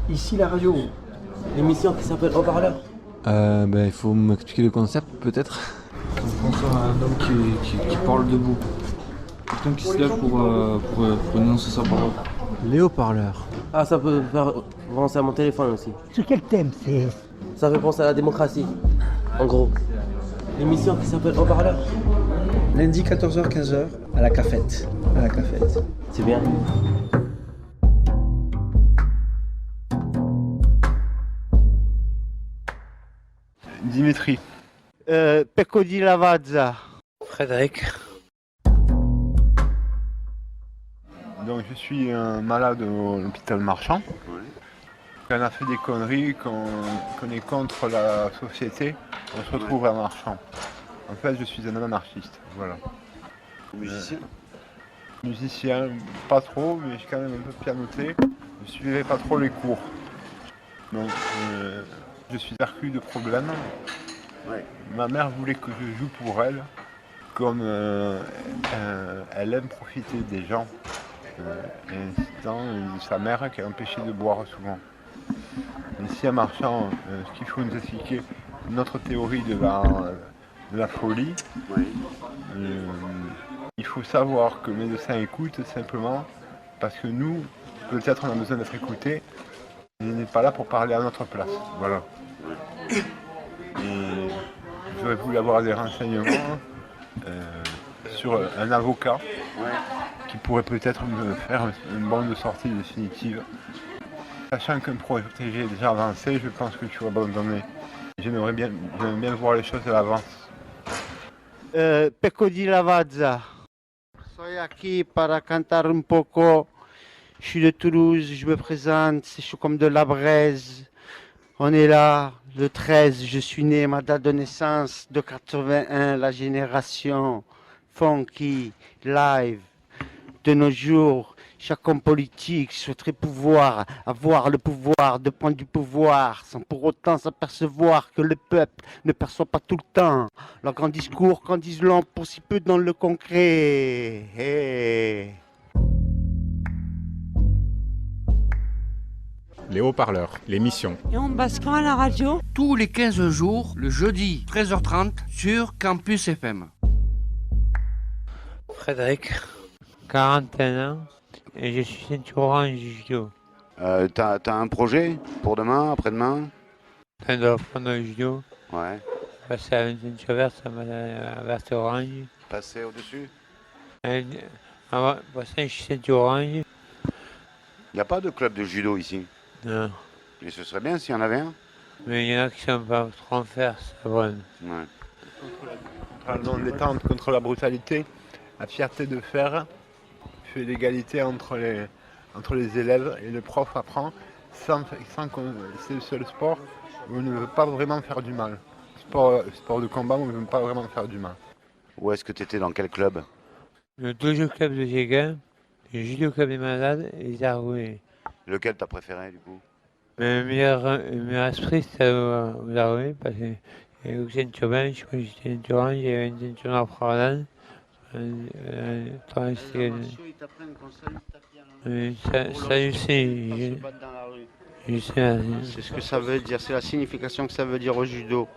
Ici la radio, l'émission qui s'appelle Haut-Parleur. Il faut m'expliquer le concept peut-être. On pense à un homme qui parle debout. Quelqu'un qui se lève pour énoncer sa parole. Les haut-parleurs. Ah, ça peut faire penser à mon téléphone aussi. Sur quel thème c'est? Ça fait penser à la démocratie, en gros. L'émission qui s'appelle Haut-Parleur. Lundi 14h-15h à la cafette. C'est bien. Dimitri. Pecco di Lavazza. Frédéric. Donc je suis un malade à l'hôpital Marchand. Quand on a fait des conneries, qu'on est contre la société, on se retrouve à Marchand. En fait, je suis un anarchiste, voilà. Musicien Musicien, pas trop, mais j'ai quand même un peu pianoté. Je suivais pas trop les cours. Donc je suis percu de problèmes. Ouais. Ma mère voulait que je joue pour elle, comme elle aime profiter des gens. Incitant de sa mère qui a empêché de boire souvent. Ici à Marchand, ce qu'il faut nous expliquer, notre théorie de la folie, Oui. il faut savoir que le médecin écoute simplement parce que nous, peut-être on a besoin d'être écoutés, il n'est pas là pour parler à notre place. Voilà. Et j'aurais voulu avoir des renseignements sur un avocat qui pourrait peut-être me faire une bande de sortie définitive. Sachant qu'un protégé est déjà avancé, je pense que tu vas abandonner. J'aimerais bien voir les choses à l'avance. Pecco di Lavazza. Soy aquí para cantar un poco. Je suis de Toulouse, je me présente, je suis comme de la Braise. On est là, le 13, je suis né, ma date de naissance de 81, la génération funky, live. De nos jours, chaque homme politique souhaiterait avoir le pouvoir de prendre du pouvoir, sans pour autant s'apercevoir que le peuple ne perçoit pas tout le temps. Leurs grands discours qu'en disent long pour si peu dans le concret. Hey. Les haut-parleurs, l'émission. Et on passe quand à la radio? Tous les 15 jours, le jeudi, 13h30, sur Campus FM. Frédéric. 41 ans et je suis ceinture orange judo. T'as un projet pour demain, après-demain? Train de reprendre le judo, Ouais. passer à une ceinture verte, à ma verte orange. Passer au-dessus? Pour ça, je suis ceinture orange. Il n'y a pas de club de judo ici? Non. Mais ce serait bien s'il y en avait un. Mais il y en a qui sont pas trop en fer, c'est vrai. Ouais. Contre la non-détente, contre la brutalité, la fierté de faire, fait l'égalité entre les élèves et le prof apprend sans qu'on. C'est le seul sport où on ne veut pas vraiment faire du mal. Sport de combat où on ne veut pas vraiment faire du mal. Où est-ce que tu étais, dans quel club? Le dojo club de Géguin, le judo club des malades et les arts roués. Lequel t'as préféré du coup? Mais le meilleur esprit, c'était aux arts roués, parce que il y avait une ceinture blanche, moi j'étais ceinture orange, il y avait une ceinture noire Provenance. Ça, je sais. Je sais. C'est ce que ça veut dire, c'est la signification que ça veut dire au judo.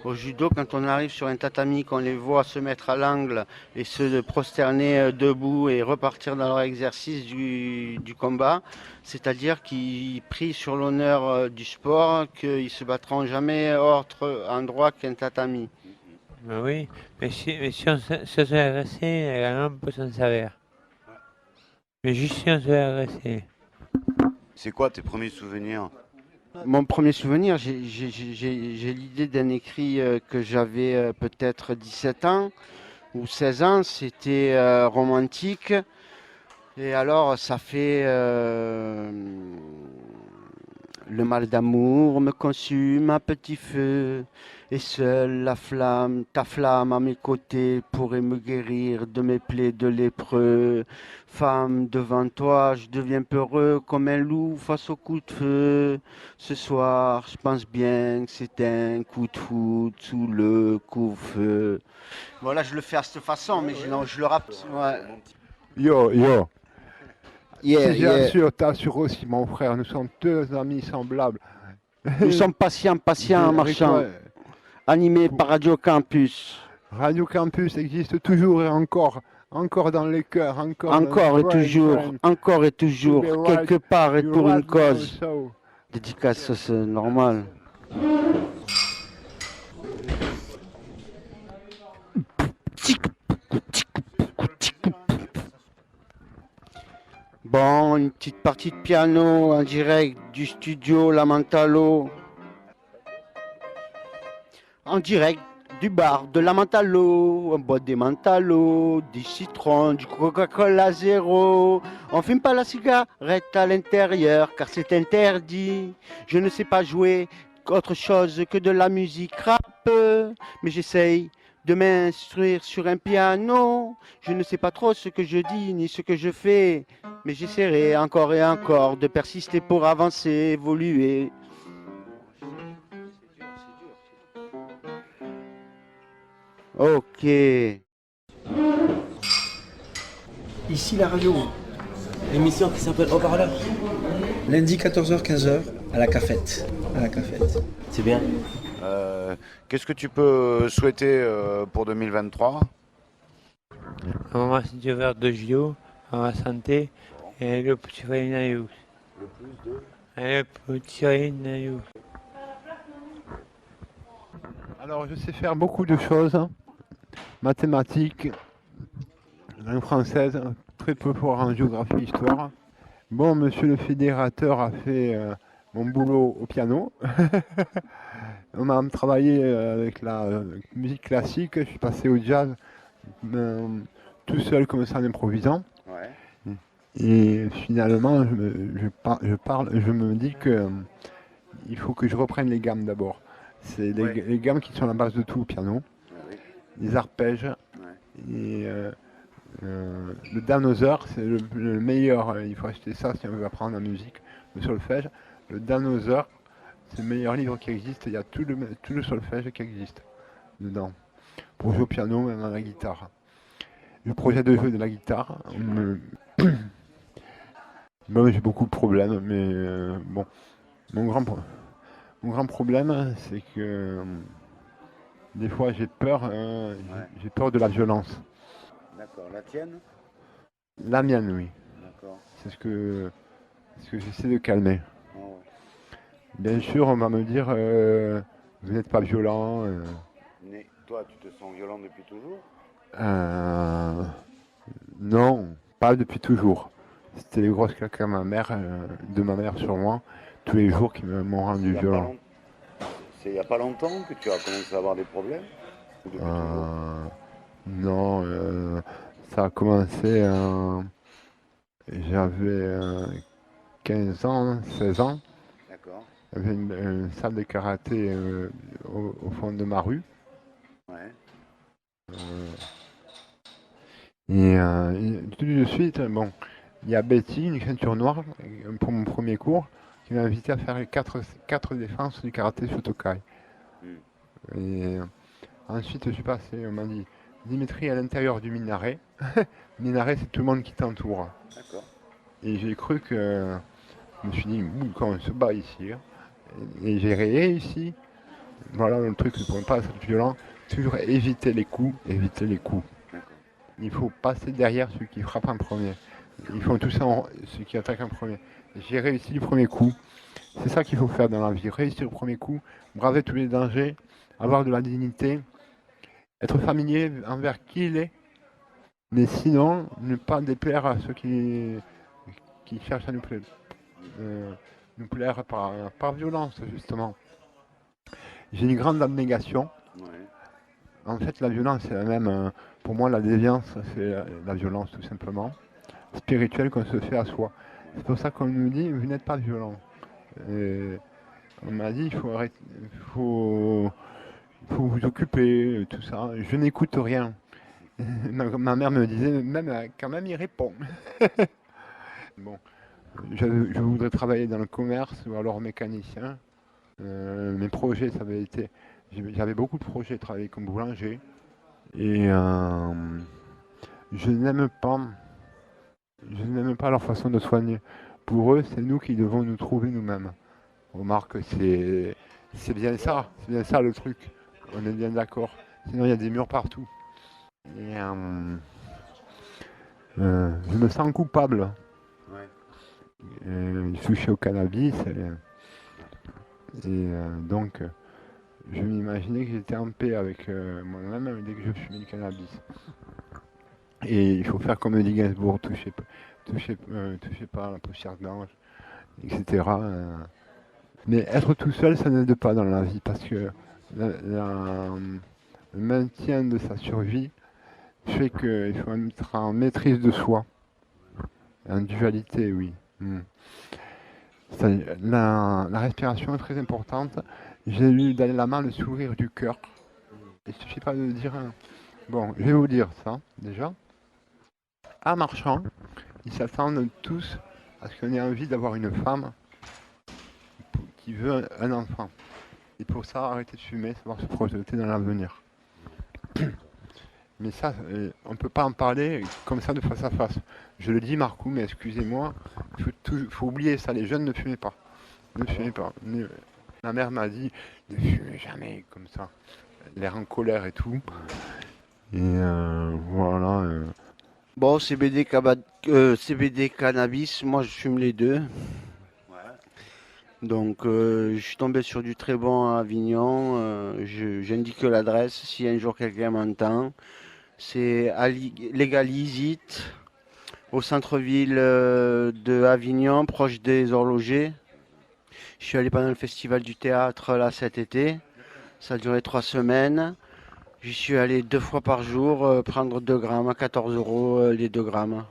Au judo, quand on arrive sur un tatami, qu'on les voit se mettre à l'angle et se prosterner debout et repartir dans leur exercice du combat, c'est-à-dire qu'ils prient sur l'honneur du sport, qu'ils ne se battront jamais autre endroit qu'un tatami. Ben oui, mais si on se fait agresser, l'homme peut s'en servir. Mais juste si on se fait agresser. C'est quoi tes premiers souvenirs? Mon premier souvenir, j'ai l'idée d'un écrit que j'avais peut-être 17 ans ou 16 ans, c'était romantique. Et alors ça fait le mal d'amour me consume à petit feu. Et seule ta flamme à mes côtés pourrait me guérir de mes plaies de lépreux. Femme, devant toi, je deviens peureux comme un loup face au coup de feu. Ce soir, je pense bien que c'est un coup de foudre sous le couvre-feu. Voilà, je le fais à cette façon, mais je le rappe. Ouais. Yo, Je t'assure aussi, mon frère, nous sommes deux amis semblables. Nous sommes patients, marchands, animés par Radio Campus. Radio Campus existe toujours et encore dans les cœurs, encore et toujours, quelque part et pour une cause. Dédicace, c'est normal. Bon, une petite partie de piano en direct du studio Lamentalo. En direct du bar de Lamentalo. On boit des Mentalo, des citrons, du Coca-Cola zéro. On fume pas la cigarette à l'intérieur car c'est interdit. Je ne sais pas jouer autre chose que de la musique rap. Mais j'essaye de m'instruire sur un piano. Je ne sais pas trop ce que je dis ni ce que je fais. Mais j'essaierai encore et encore de persister pour avancer, évoluer. Ok. Ici la radio. L'émission qui s'appelle Haut-Parleur. Lundi 14h-15h à la cafette. C'est bien. Qu'est-ce que tu peux souhaiter pour 2023? On va se vers de JO, on va santé et le petit Rénaïus. Le plus de... Le petit Rénaïus. Alors, je sais faire beaucoup de choses. Mathématiques, langue française, très peu fort en géographie, histoire. Bon, monsieur le fédérateur a fait mon boulot au piano. On a travaillé avec la musique classique. Je suis passé au jazz tout seul comme ça en improvisant. Ouais. Et finalement, je me dis que il faut que je reprenne les gammes d'abord. C'est les gammes qui sont la base de tout au piano. Oui. Les arpèges. Ouais. Et le danoser, c'est le meilleur. Il faut acheter ça si on veut apprendre la musique. Le solfège. Le danoser, c'est le meilleur livre qui existe. Il y a tout le solfège qui existe dedans. Pour jouer au piano, même à la guitare. Le projet de jouer de la guitare. Bon, j'ai beaucoup de problèmes, mais bon. Mon grand problème, c'est que des fois j'ai peur de la violence. D'accord. La tienne? La mienne, oui. D'accord. C'est ce que j'essaie de calmer. Oh, ouais. Bien sûr, on va me dire, vous n'êtes pas violent. Mais toi, tu te sens violent depuis toujours? Non, pas depuis toujours. C'était les grosses claques de ma mère sur moi, tous les jours qui m'ont rendu violent. C'est il n'y a pas longtemps que tu as commencé à avoir des problèmes? Non, ça a commencé, j'avais 15 ans, 16 ans. D'accord. Il y avait une salle de karaté au fond de ma rue. Ouais. Et tout de suite, bon, il y a Betty, une ceinture noire, pour mon premier cours, qui m'a invité à faire les 4 défenses du karaté Shotokai. Et ensuite, je suis passé, on m'a dit, Dimitri à l'intérieur du minaret. Minaret, c'est tout le monde qui t'entoure. D'accord. Et j'ai cru que, je me suis dit, quand on se bat ici, et j'ai réussi. Voilà le truc, pour ne pas être violent, toujours éviter les coups. Il faut passer derrière ceux qui frappent en premier. Ils font tout ça, ceux qui attaquent en premier. J'ai réussi le premier coup. C'est ça qu'il faut faire dans la vie. Réussir le premier coup, braver tous les dangers, avoir de la dignité, être familier envers qui il est. Mais sinon, ne pas déplaire à ceux qui cherchent à nous plaire par violence, justement. J'ai une grande abnégation. Ouais. En fait, la violence, c'est la même. Pour moi, la déviance, c'est la violence, tout simplement. Spirituelle qu'on se fait à soi. C'est pour ça qu'on nous dit, vous n'êtes pas violent. Et on m'a dit, il faut arrêter, faut vous occuper, tout ça. Je n'écoute rien. Ma mère me disait, même quand même, il répond. Bon, je voudrais travailler dans le commerce ou alors mécanicien. Mes projets, ça avait été... J'avais beaucoup de projets, travailler comme boulanger. Et je n'aime pas je n'aime pas leur façon de soigner. Pour eux, c'est nous qui devons nous trouver nous-mêmes. Remarque, c'est bien ça le truc. On est bien d'accord. Sinon, il y a des murs partout. Et, je me sens coupable. Touché au cannabis. Donc, je m'imaginais que j'étais en paix avec moi-même dès que je fumais du cannabis. Et il faut faire comme dit Gainsbourg, touchez pas à la poussière blanche, etc. Mais être tout seul, ça n'aide pas dans la vie parce que le maintien de sa survie fait qu'il faut être en maîtrise de soi. En dualité, oui. La respiration est très importante. J'ai lu Dalai Lama le sourire du cœur. Il ne suffit pas de dire. Bon, je vais vous dire ça déjà. En marchant, ils s'attendent tous à ce qu'on ait envie d'avoir une femme qui veut un enfant. Et pour ça, arrêter de fumer, savoir se projeter dans l'avenir. Mais ça, on ne peut pas en parler comme ça de face à face. Je le dis, Marcou, mais excusez-moi, il faut oublier ça. Les jeunes ne fumez pas. Ne fumez pas. Ma mère m'a dit, ne fumez jamais comme ça. L'air en colère et tout. Et voilà. Bon, CBD, CBD, cannabis, moi je fume les deux. Donc je suis tombé sur du très bon à Avignon. J'indique l'adresse si un jour quelqu'un m'entend. C'est Legalizit, au centre-ville de Avignon, proche des horlogers. Je suis allé pendant le festival du théâtre là cet été. Ça a duré 3 semaines. J'y suis allé 2 fois par jour prendre 2 grammes à 14 € les 2 grammes.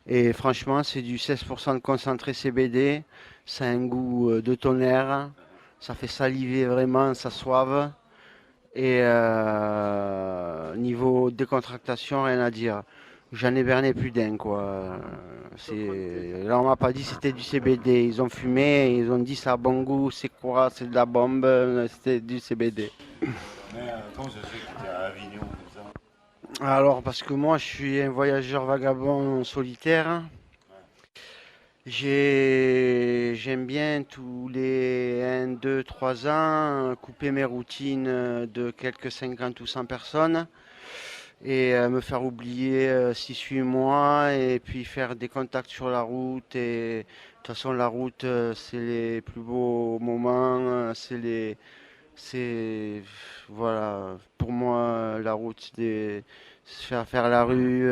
Et franchement, c'est du 16% de concentré CBD. Ça a un goût de tonnerre. Ça fait saliver vraiment, ça soive. Et niveau décontractation, rien à dire. J'en ai berné plus d'un, quoi. Là, on m'a pas dit que c'était du CBD. Ils ont fumé, ils ont dit ça a bon goût, c'est quoi, c'est de la bombe, c'était du CBD. Mais comment ça se fait que tu es à Avignon comme ça? Alors, parce que moi, je suis un voyageur vagabond solitaire. J'aime bien tous les 1, 2, 3 ans couper mes routines de quelques 50 ou 100 personnes et me faire oublier 6-8 mois et puis faire des contacts sur la route. Et de toute façon, la route, c'est les plus beaux moments, voilà, pour moi, la route, c'est faire la rue,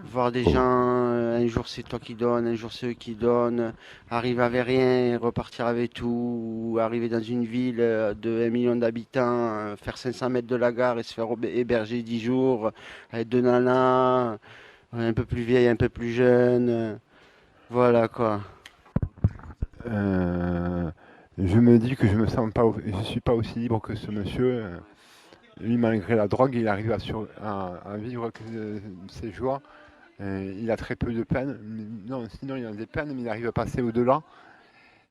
voir des gens, un jour c'est toi qui donnes, un jour c'est eux qui donnent, arriver avec rien et repartir avec tout, ou arriver dans une ville de 1 million d'habitants, faire 500 mètres de la gare et se faire héberger 10 jours, avec 2 nanas, un peu plus vieilles, un peu plus jeunes, voilà quoi. Je me dis que je suis pas aussi libre que ce monsieur. Lui, malgré la drogue, il arrive à vivre ses joies. Il a très peu de peine. Non, sinon il a des peines, mais il arrive à passer au-delà.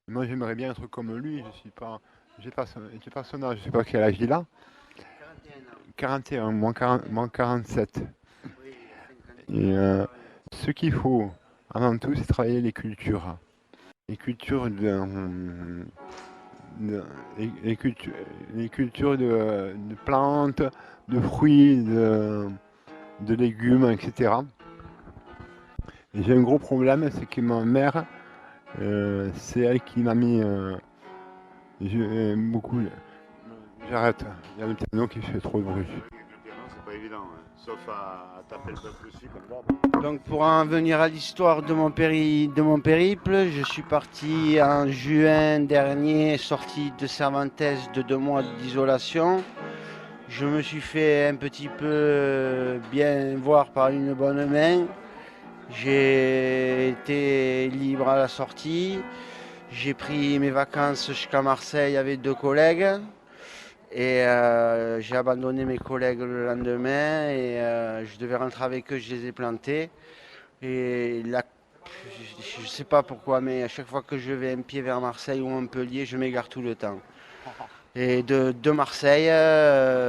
Moi, j'aimerais bien être comme lui. J'ai pas son âge. Je sais pas quel âge il a. 41, moins 47. Et ce qu'il faut, avant tout, c'est travailler les cultures. Les cultures de plantes, de fruits, de légumes, etc. Et j'ai un gros problème, c'est que ma mère, c'est elle qui m'a mis beaucoup. J'arrête, il y a le piano qui fait trop de bruit. Le piano, c'est pas évident, hein. Sauf à taper le bœuf dessus comme d'hab. Donc pour en venir à l'histoire de mon périple, je suis parti en juin dernier, sorti de Cervantes de 2 mois d'isolation. Je me suis fait un petit peu bien voir par une bonne main. J'ai été libre à la sortie. J'ai pris mes vacances jusqu'à Marseille avec 2 collègues. Et j'ai abandonné mes collègues le lendemain et je devais rentrer avec eux, je les ai plantés. Et là, je ne sais pas pourquoi, mais à chaque fois que je vais un pied vers Marseille ou Montpellier, je m'égare tout le temps. Et de Marseille,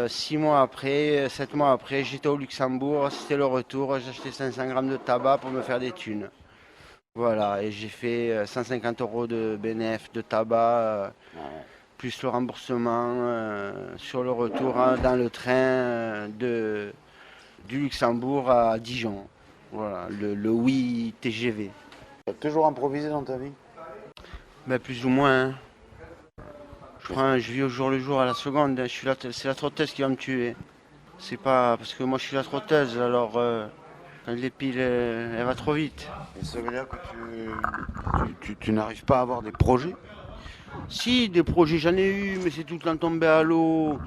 6 mois après, 7 mois après, j'étais au Luxembourg, c'était le retour, j'ai acheté 500 grammes de tabac pour me faire des thunes. Voilà, et j'ai fait 150 € de bénéfice de tabac, plus le remboursement sur le retour dans le train du Luxembourg à Dijon. Voilà, le oui TGV. Tu as toujours improvisé dans ta vie? Ben, plus ou moins. Je vis au jour le jour à la seconde. C'est la trotteuse qui va me tuer. C'est pas parce que moi je suis la trotteuse, alors quand les piles, elle va trop vite. Et ça veut dire que tu n'arrives pas à avoir des projets? Si, des projets j'en ai eu, mais c'est tout le temps tombé à l'eau.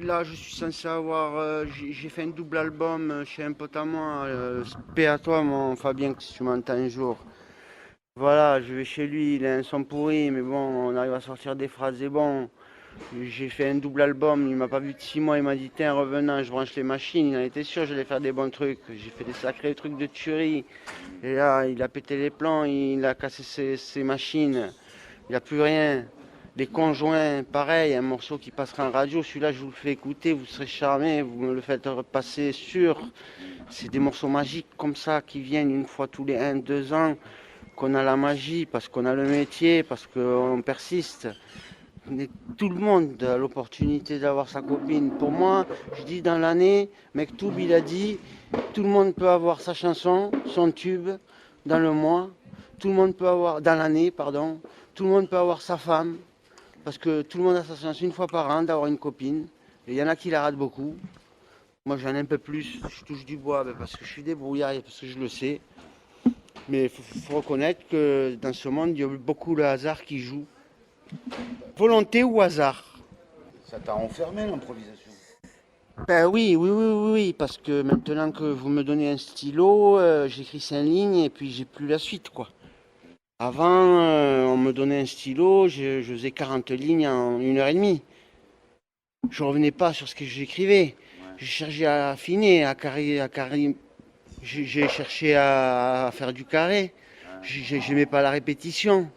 Là, je suis censé avoir. J'ai fait un double album chez un pote à moi. Paix à toi, mon Fabien, si tu m'entends un jour. Voilà, je vais chez lui, il a un son pourri, mais bon, on arrive à sortir des phrases et bon. J'ai fait un double album, il m'a pas vu de 6 mois, il m'a dit tiens, revenant, je branche les machines, il en était sûr, j'allais faire des bons trucs. J'ai fait des sacrés trucs de tuerie. Et là, il a pété les plans, il a cassé ses machines, il n'y a plus rien. Les conjoints, pareil, un morceau qui passera en radio, celui-là je vous le fais écouter, vous serez charmés, vous me le faites repasser sûr. C'est des morceaux magiques comme ça qui viennent une fois tous les 1-2 ans. Qu'on a la magie, parce qu'on a le métier, parce qu'on persiste. Tout le monde a l'opportunité d'avoir sa copine. Pour moi, je dis dans l'année, Mektoub il a dit, tout le monde peut avoir sa chanson, son tube, dans le mois. Tout le monde peut avoir, dans l'année, pardon. Tout le monde peut avoir sa femme, parce que tout le monde a sa chance une fois par an d'avoir une copine. Et il y en a qui la ratent beaucoup. Moi j'en ai un peu plus, je touche du bois, parce que je suis débrouillard et parce que je le sais. Mais il faut reconnaître que dans ce monde, il y a beaucoup le hasard qui joue. Volonté ou hasard? Ça t'a enfermé l'improvisation? Ben oui, parce que maintenant que vous me donnez un stylo, j'écris 5 lignes et puis j'ai plus la suite, quoi. Avant, on me donnait un stylo, je faisais 40 lignes en 1h30. Je revenais pas sur ce que j'écrivais. Je cherchais à affiner, à carrer. J'ai cherché à faire du carré. J'aimais pas la répétition.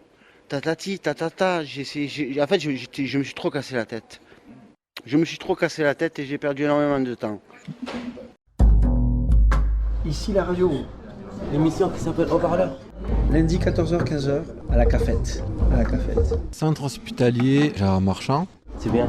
Tatati, tatata. En fait, je me suis trop cassé la tête. Je me suis trop cassé la tête et j'ai perdu énormément de temps. Ici la radio. L'émission qui s'appelle Haut-Parleur. Lundi 14h-15h à la cafette. Centre hospitalier Gérard Marchand. C'est bien.